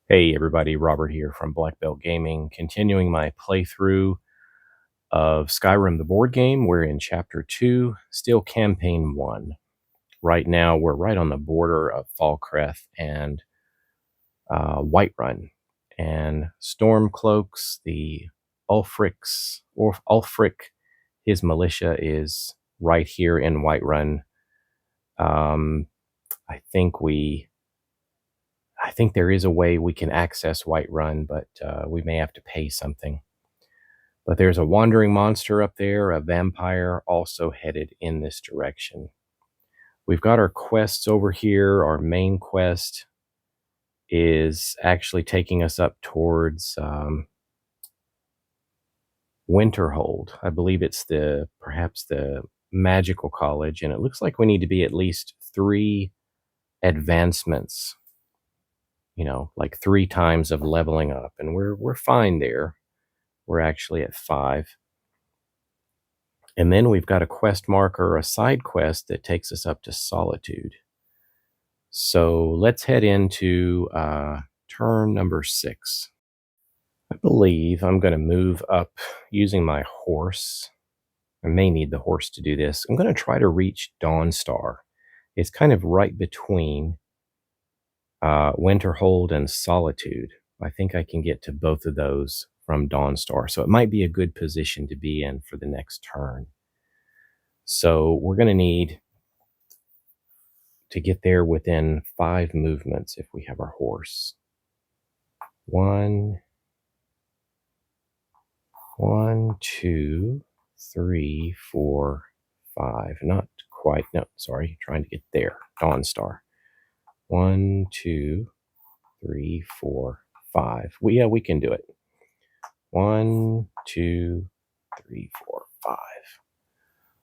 Hey everybody, Robert here from Black Belt Gaming, continuing my playthrough of Skyrim the board game. We're in Chapter 2, still Campaign 1. Right now, we're right on the border of Fallcrest and Whiterun. And Stormcloaks, the Ulfric, his militia is right here in Whiterun. Um, I think there is a way we can access Whiterun, but we may have to pay something. But there's a wandering monster up there, a vampire also headed in this direction. We've got our quests over here. Our main quest is actually taking us up towards Winterhold. I believe it's perhaps the magical college, and it looks like we need to be at least 3 advancements, like 3 times of leveling up, and we're fine there. We're actually at 5. And then we've got a quest marker, a side quest that takes us up to Solitude. So let's head into turn number 6. I believe I'm going to move up using my horse. I may need the horse to do this. I'm going to try to reach Dawnstar. It's kind of right between Winterhold and Solitude. I think I can get to both of those from Dawnstar. So it might be a good position to be in for the next turn. So we're going to need to get there within 5 movements if we have our horse. 1, 2, 3, 4, 5. Not quite. No, sorry. Trying to get there. Dawnstar. 1, 2, 3, 4, 5. We can do it. 1, 2, 3, 4, 5.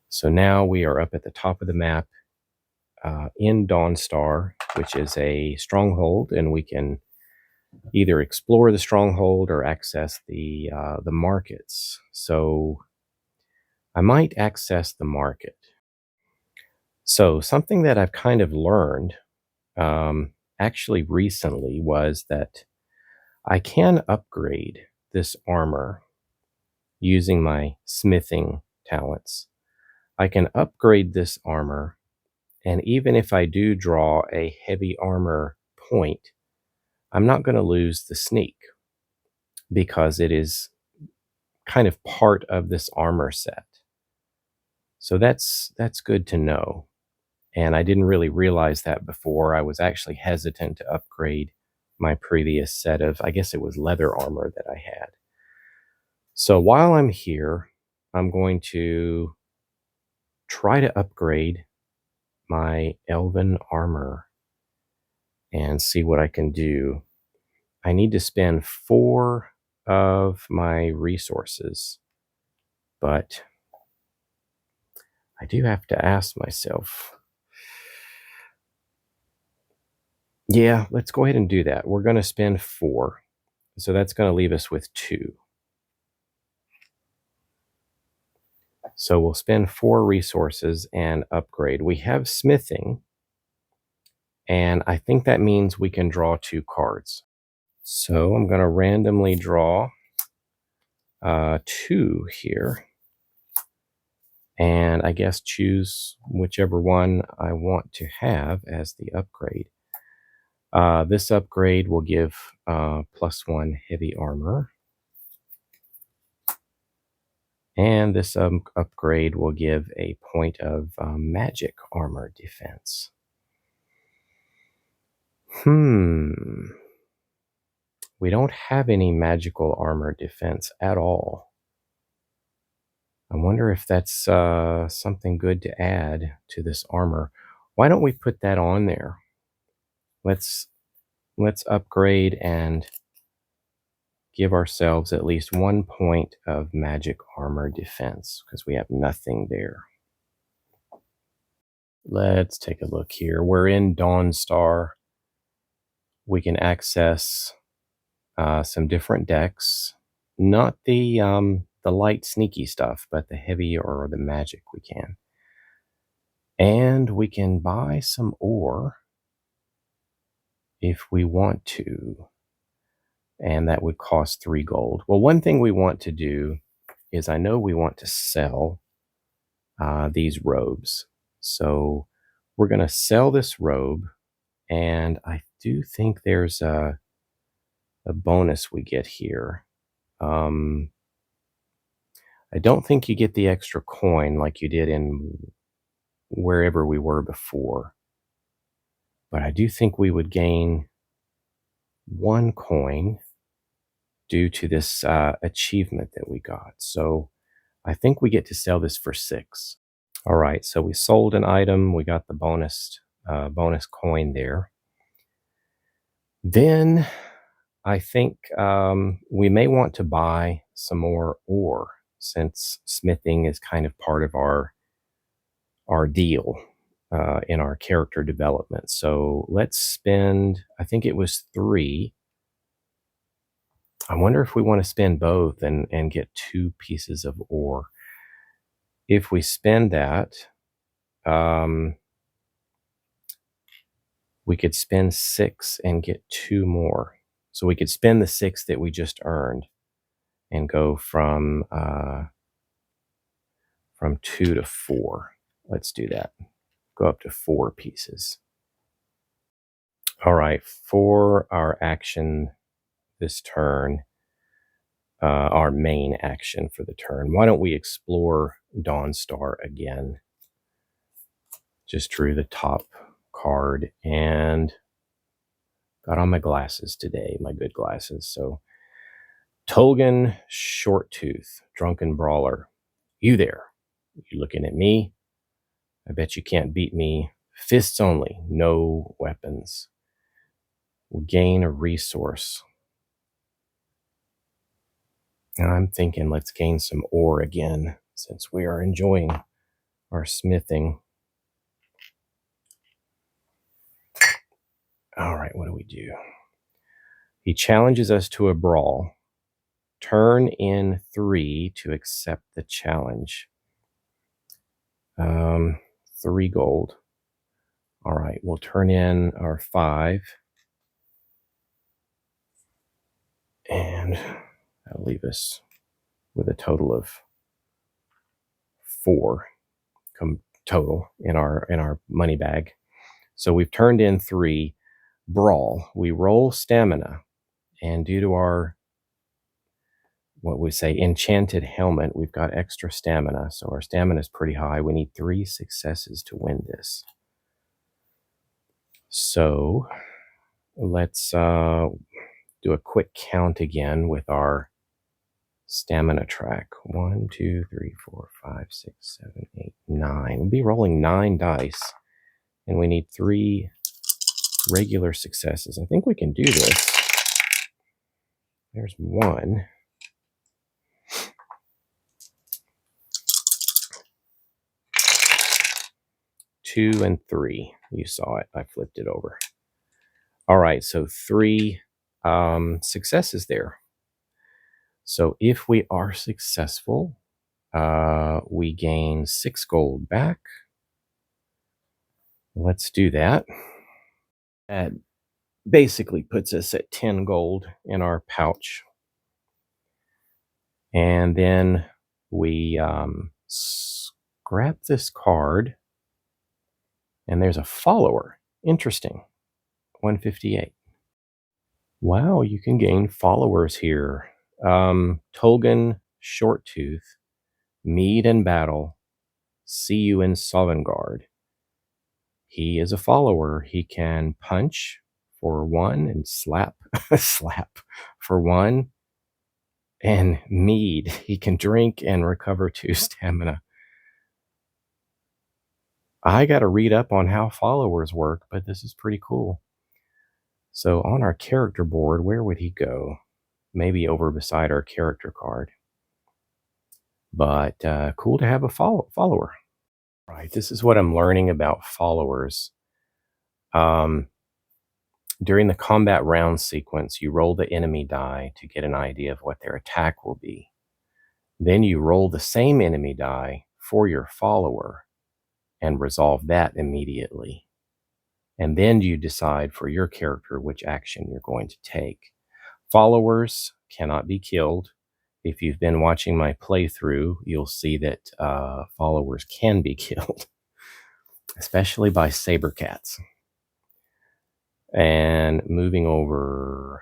So now we are up at the top of the map in Dawnstar, which is a stronghold, and we can either explore the stronghold or access the markets. So I might access the market. So something that I've kind of learned actually recently was that I can upgrade this armor using my smithing talents. I can upgrade this armor, and even if I do draw a heavy armor point, I'm not going to lose the sneak because it is kind of part of this armor set. So that's good to know. And I didn't really realize that before. I was actually hesitant to upgrade my previous set of, I guess it was leather armor that I had. So while I'm here, I'm going to try to upgrade my elven armor and see what I can do. I need to spend 4 of my resources, but I do have to ask myself, yeah, let's go ahead and do that. We're going to spend 4. So that's going to leave us with 2. So we'll spend 4 resources and upgrade. We have smithing, and I think that means we can draw 2 cards. So I'm going to randomly draw 2 here, and I guess choose whichever one I want to have as the upgrade. This upgrade will give +1 heavy armor. And this upgrade will give a point of magic armor defense. We don't have any magical armor defense at all. I wonder if that's something good to add to this armor. Why don't we put that on there? Let's upgrade and give ourselves at least 1 point of magic armor defense because we have nothing there. Let's take a look here. We're in Dawnstar. We can access some different decks. Not the light sneaky stuff, but the heavy or the magic we can. And we can buy some ore if we want to. and that would cost 3 gold. Well, one thing we want to do is I know we want to sell these robes. So we're going to sell this robe, and I do think there's a bonus we get here. I don't think you get the extra coin like you did in wherever we were before, but I do think we would gain 1 coin due to this achievement that we got. So I think we get to sell this for 6. All right, so we sold an item. We got the bonus coin there. Then I think we may want to buy some more ore, since smithing is kind of part of our deal in our character development. So let's spend, I think it was 3. I wonder if we want to spend both and get 2 pieces of ore. If we spend that, we could spend 6 and get 2 more. So we could spend the 6 that we just earned and go from 2 to 4. Let's do that. Go up to 4 pieces. All right, for our action this turn, our main action for the turn, why don't we explore Dawnstar again? Just drew the top card and got on my glasses today, my good glasses. So Tolgan Shorttooth, drunken brawler. You there? You looking at me? I bet you can't beat me. Fists only, no weapons. We'll gain a resource. And I'm thinking let's gain some ore again, since we are enjoying our smithing. All right, what do we do? He challenges us to a brawl. Turn in 3 to accept the challenge. 3 gold. All right, we'll turn in our 5. And that'll leave us with a total of 4 total in our money bag. So we've turned in 3. Brawl. We roll stamina, and due to our, what we say, enchanted helmet, we've got extra stamina. So our stamina is pretty high. We need 3 successes to win this. So let's do a quick count again with our stamina track. 1, 2, 3, 4, 5, 6, 7, 8, 9. We'll be rolling 9 dice, and we need 3 regular successes. I think we can do this. There's 1. Two and 3. You saw it. I flipped it over. All right, so 3 successes there. So if we are successful, we gain 6 gold back. Let's do that. That basically puts us at 10 gold in our pouch. And then we scrap this card, and there's a follower. Interesting. 158. Wow, you can gain followers here. Tolgan Shorttooth, meet in battle, see you in Sovngarde. He is a follower. He can punch for 1 and slap for 1, and mead. He can drink and recover 2 stamina. I got to read up on how followers work, but this is pretty cool. So on our character board, where would he go? Maybe over beside our character card. But cool to have a follower. Right, this is what I'm learning about followers. During the combat round sequence, you roll the enemy die to get an idea of what their attack will be. Then you roll the same enemy die for your follower and resolve that immediately. And then you decide for your character which action you're going to take. Followers cannot be killed. If you've been watching my playthrough, you'll see that followers can be killed, especially by saber cats. And moving over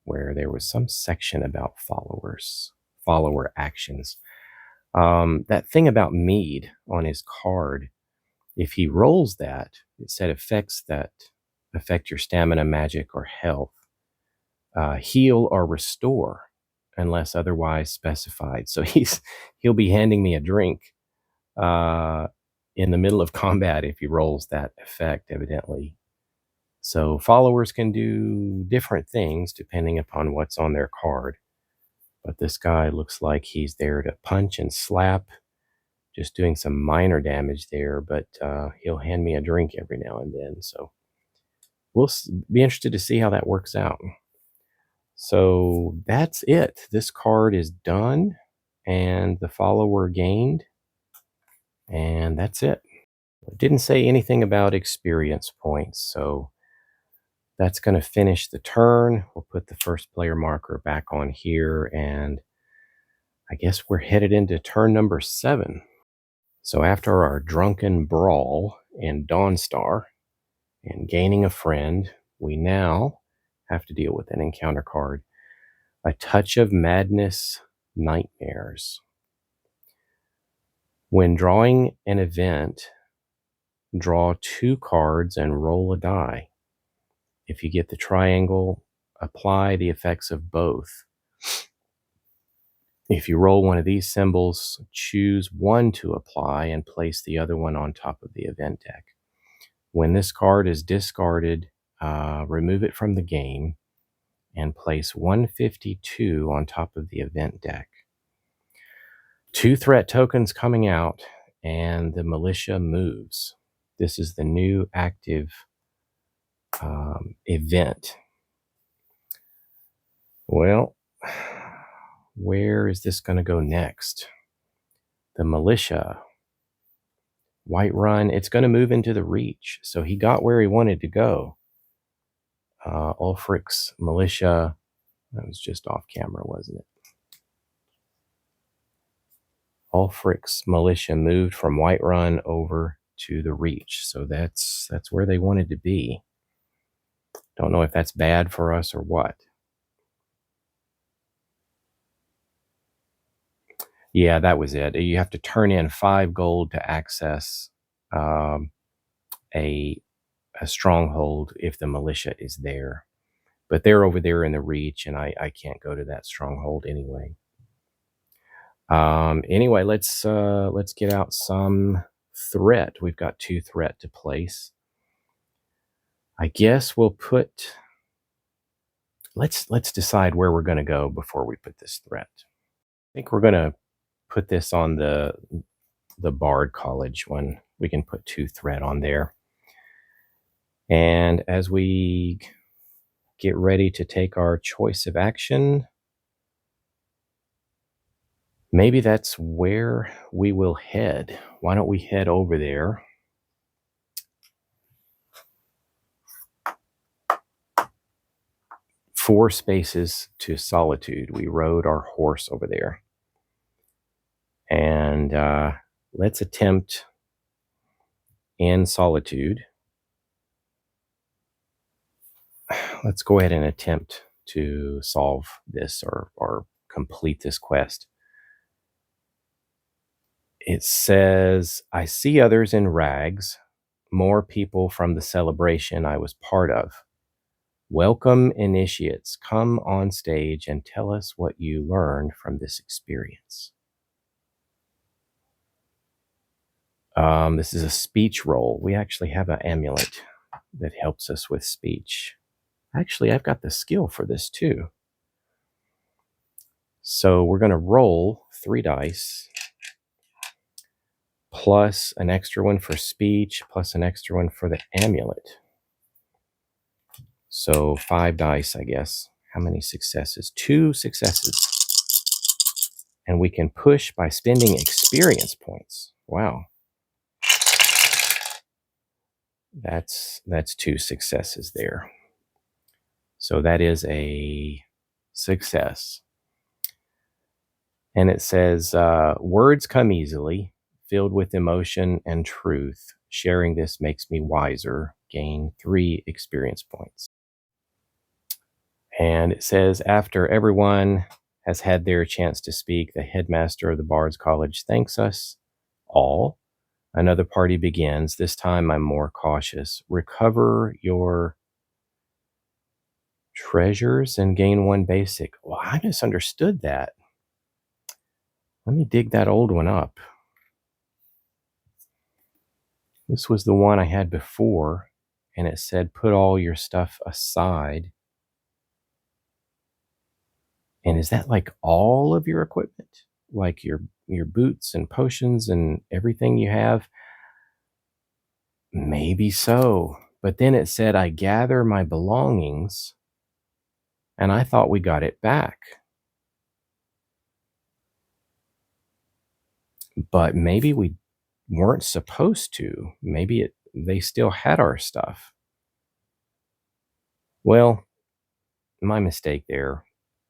where there was some section about followers, follower actions. That thing about mead on his card, if he rolls that, it said effects that affect your stamina, magic, or health, heal or restore unless otherwise specified. So he'll be handing me a drink in the middle of combat if he rolls that effect, evidently. So followers can do different things depending upon what's on their card. But this guy looks like he's there to punch and slap, just doing some minor damage there, but he'll hand me a drink every now and then. So we'll be interested to see how that works out. So that's it. This card is done, and the follower gained, and that's it. It didn't say anything about experience points, so that's going to finish the turn. We'll put the first player marker back on here, and I guess we're headed into turn number 7. So after our drunken brawl in Dawnstar and gaining a friend, we now have to deal with an encounter card. A Touch of Madness Nightmares. When drawing an event, draw 2 cards and roll a die. If you get the triangle, apply the effects of both. If you roll one of these symbols, choose one to apply and place the other one on top of the event deck. When this card is discarded, remove it from the game and place 152 on top of the event deck. 2 threat tokens coming out, and the militia moves. This is the new active event. Well, where is this going to go next? The militia. Whiterun, it's going to move into the Reach. So he got where he wanted to go. Ulfric's militia, that was just off camera, wasn't it? Ulfric's militia moved from Whiterun over to the Reach. So that's where they wanted to be. Don't know if that's bad for us or what. Yeah, that was it. You have to turn in 5 gold to access a stronghold if the militia is there. But they're over there in the Reach, and I can't go to that stronghold anyway. Anyway, let's get out some threat. We've got 2 threat to place. I guess we'll put. Let's decide where we're going to go before we put this threat. I think we're going to put this on the Bard College one. We can put 2 threat on there. And as we get ready to take our choice of action, maybe that's where we will head. Why don't we head over there? Four spaces to Solitude. We rode our horse over there. And let's attempt in Solitude. Let's go ahead and attempt to solve this or complete this quest. It says, I see others in rags, more people from the celebration I was part of. Welcome, initiates. Come on stage and tell us what you learned from this experience. This is a speech roll. We actually have an amulet that helps us with speech. Actually, I've got the skill for this too. So we're going to roll 3 dice, plus an extra one for speech, plus an extra one for the amulet. So 5 dice, I guess. How many successes? 2 successes. And we can push by spending experience points. Wow. That's 2 successes there. So that is a success. And it says, words come easily, filled with emotion and truth. Sharing this makes me wiser. Gain 3 experience points. And it says, after everyone has had their chance to speak, the headmaster of the Bard's College thanks us all. Another party begins. This time I'm more cautious. Recover your treasures and gain 1 basic. Well, I misunderstood that. Let me dig that old one up. This was the one I had before, and it said put all your stuff aside. And is that like all of your equipment? Like your boots and potions and everything you have? Maybe so. But then it said I gather my belongings, and I thought we got it back. But maybe we weren't supposed to. Maybe they still had our stuff. Well, my mistake there.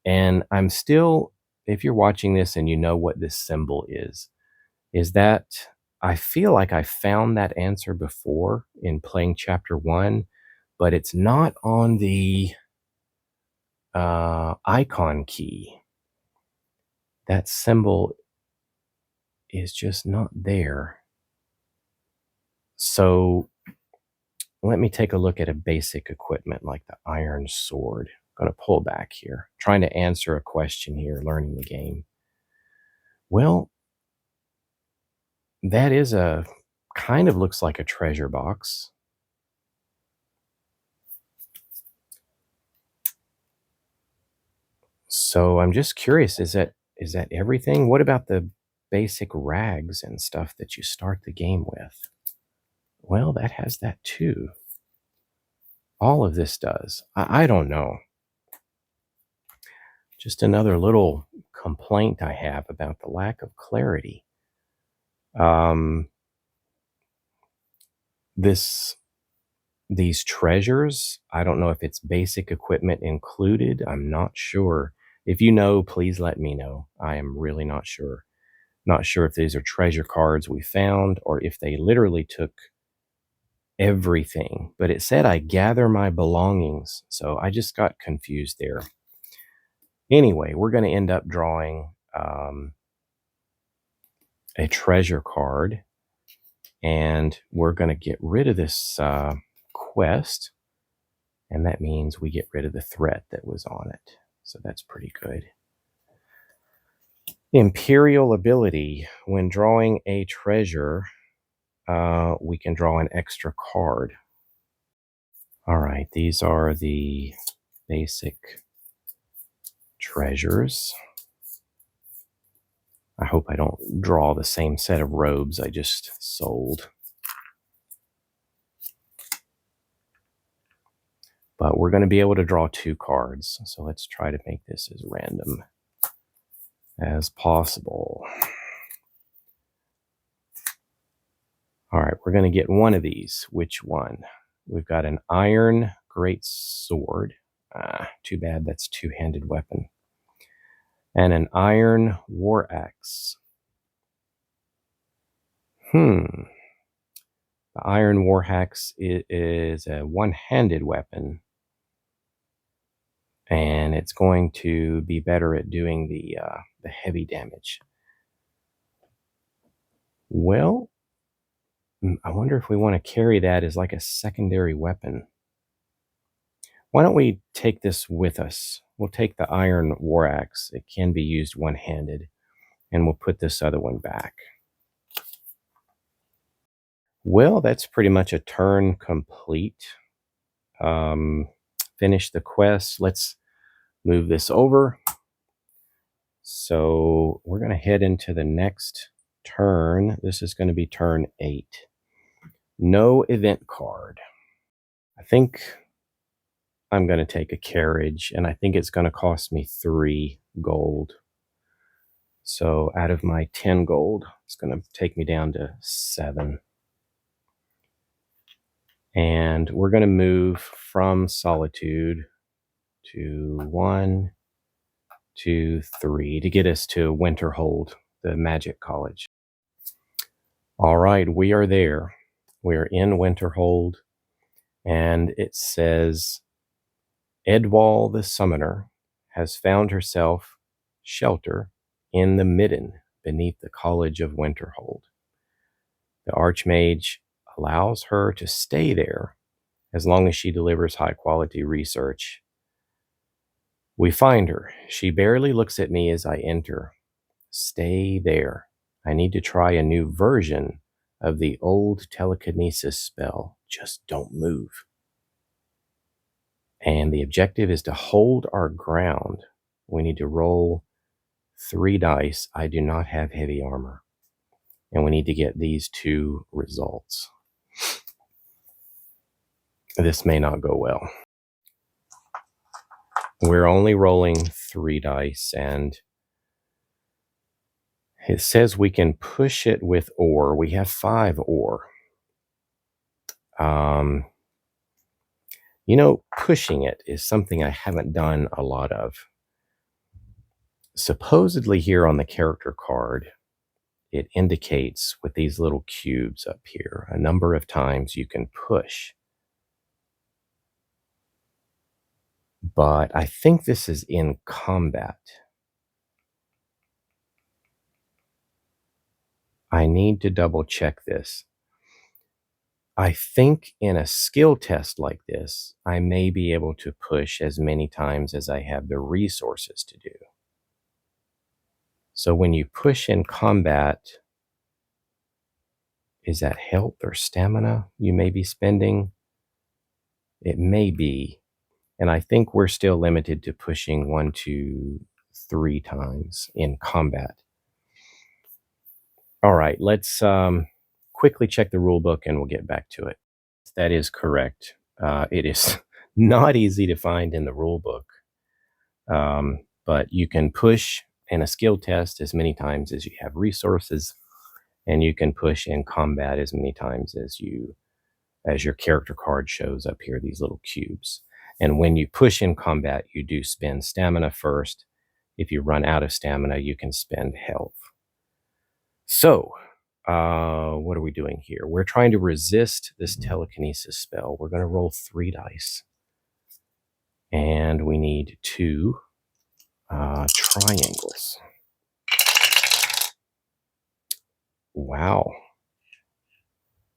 And I'm still, if you're watching this and you know what this symbol is that I feel like I found that answer before in playing chapter 1, but it's not on the icon key. That symbol is just not there. So let me take a look at a basic equipment like the iron sword. I'm going to pull back here, trying to answer a question here, learning the game. Well, that is kind of looks like a treasure box. So I'm just curious, is that everything? What about the basic rags and stuff that you start the game with? Well, that has that too. All of this does. I don't know. Just another little complaint I have about the lack of clarity. These treasures, I don't know if it's basic equipment included. I'm not sure. If you know, please let me know. I am really not sure. Not sure if these are treasure cards we found or if they literally took everything. But it said I gather my belongings. So I just got confused there. Anyway, we're going to end up drawing a treasure card. And we're going to get rid of this quest. And that means we get rid of the threat that was on it. So that's pretty good. Imperial ability. When drawing a treasure, we can draw an extra card. All right, these are the basic treasures. I hope I don't draw the same set of robes I just sold. But we're going to be able to draw 2 cards. So let's try to make this as random as possible. All right, we're going to get one of these. Which one? We've got an iron great sword. Too bad that's 2-handed weapon. And an iron war axe. The iron war axe is a 1-handed weapon. And it's going to be better at doing the heavy damage. Well, I wonder if we want to carry that as like a secondary weapon. Why don't we take this with us? We'll take the iron war axe. It can be used 1-handed. And we'll put this other one back. Well, that's pretty much a turn complete. Finish the quest. Let's move this over. So we're going to head into the next turn. This is going to be turn 8. No event card. I think I'm going to take a carriage, and I think it's going to cost me 3 gold. So out of my 10 gold, it's going to take me down to 7. And we're going to move from Solitude 2, 1, 2, 3 to get us to Winterhold, the Magic College. All right, we are there. We're in Winterhold, and it says Edwall the Summoner has found herself shelter in the midden beneath the College of Winterhold. The Archmage allows her to stay there as long as she delivers high-quality research. We find her. She barely looks at me as I enter. Stay there. I need to try a new version of the old telekinesis spell. Just don't move. And the objective is to hold our ground. We need to roll 3 dice. I do not have heavy armor. And we need to get these 2 results. This may not go well. We're only rolling 3 dice, and it says we can push it with ore. We have 5 ore. Pushing it is something I haven't done a lot of. Supposedly here on the character card, it indicates with these little cubes up here, a number of times you can push. But I think this is in combat. I need to double check this. I think in a skill test like this, I may be able to push as many times as I have the resources to do. So when you push in combat, is that health or stamina you may be spending? It may be. And I think we're still limited to pushing 1, 2, 3 times in combat. All right, let's quickly check the rule book and we'll get back to it. That is correct. It is not easy to find in the rule book, but you can push in a skill test as many times as you have resources, and you can push in combat as many times as your character card shows up here, these little cubes. And when you push in combat, you do spend stamina first. If you run out of stamina, you can spend health. So, what are we doing here? We're trying to resist this telekinesis spell. We're going to roll 3 dice. And we need 2 triangles. Wow.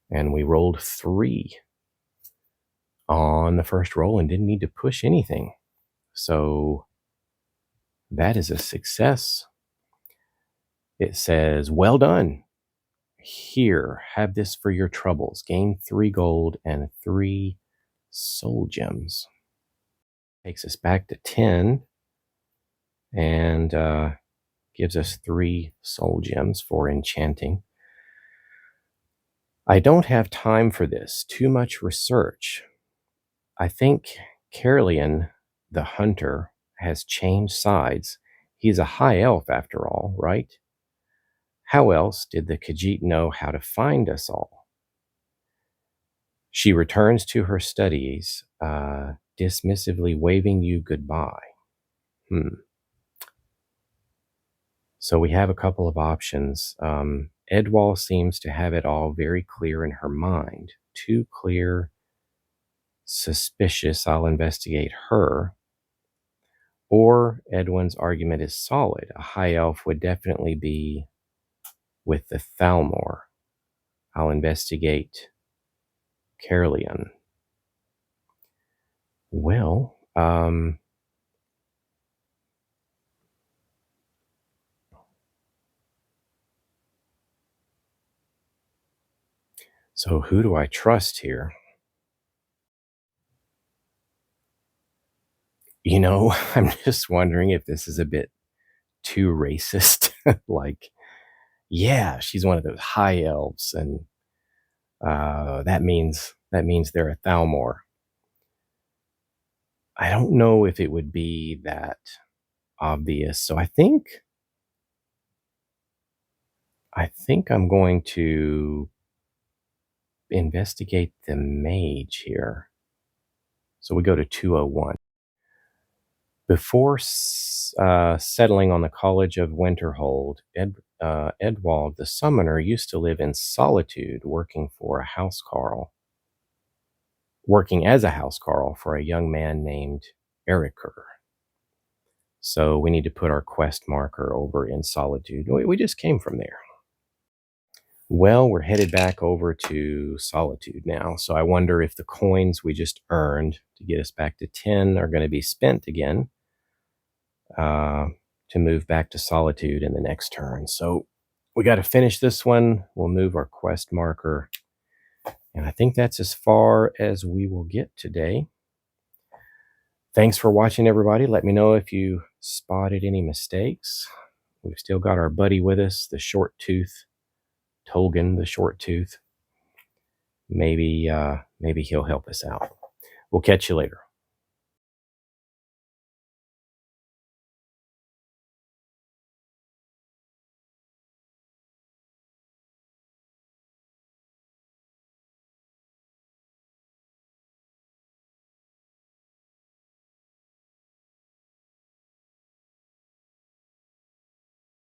And we rolled 3 on the first roll and didn't need to push anything. So that is a success. It says, well done. Here, have this for your troubles. Gain 3 gold and 3 soul gems. Takes us back to 10 and gives us 3 soul gems for enchanting. I don't have time for this. Too much research. I think Caroleon, the hunter, has changed sides. He's a high elf after all, right? How else did the Khajiit know how to find us all? She returns to her studies, dismissively waving you goodbye. So we have a couple of options. Edwall seems to have it all very clear in her mind. Too clear, suspicious, I'll investigate her. Or Edwin's argument is solid. A high elf would definitely be with the Thalmor. I'll investigate Caroleon. Well, so who do I trust here? I'm just wondering if this is a bit too racist. Like, yeah, she's one of those high elves, and that means they're a Thalmor. I don't know if it would be that obvious. So I think I'm going to investigate the mage here. So we go to 201. Before settling on the College of Winterhold, Edwald the Summoner used to live in solitude, working as a housecarl for a young man named Eriker. So we need to put our quest marker over in solitude. We just came from there. Well, we're headed back over to solitude now. So I wonder if the coins we just earned to get us back to 10 are going to be spent again to move back to solitude in the next turn. So we got to finish this one. We'll move our quest marker. And I think that's as far as we will get today. Thanks for watching, everybody. Let me know if you spotted any mistakes. We've still got our buddy with us, the short tooth, Tolgan, the short tooth. Maybe he'll help us out. We'll catch you later.